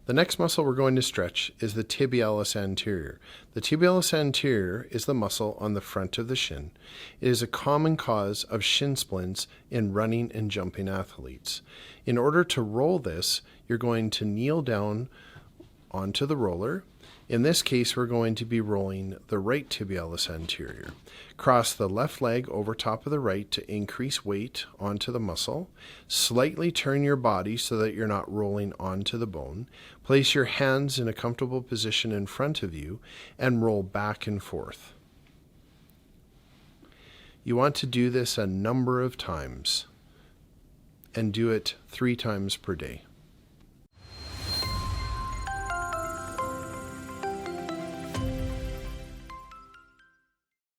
The next muscle we're going to stretch is the tibialis anterior. The tibialis anterior is the muscle on the front of the shin. It is a common cause of shin splints in running and jumping athletes. In order to roll this, you're going to kneel down onto the roller. In this case, we're going to be rolling the right tibialis anterior. Cross the left leg over top of the right to increase weight onto the muscle. Slightly turn your body so that you're not rolling onto the bone. Place your hands in a comfortable position in front of you and roll back and forth. You want to do this a number of times and do it 3 times per day.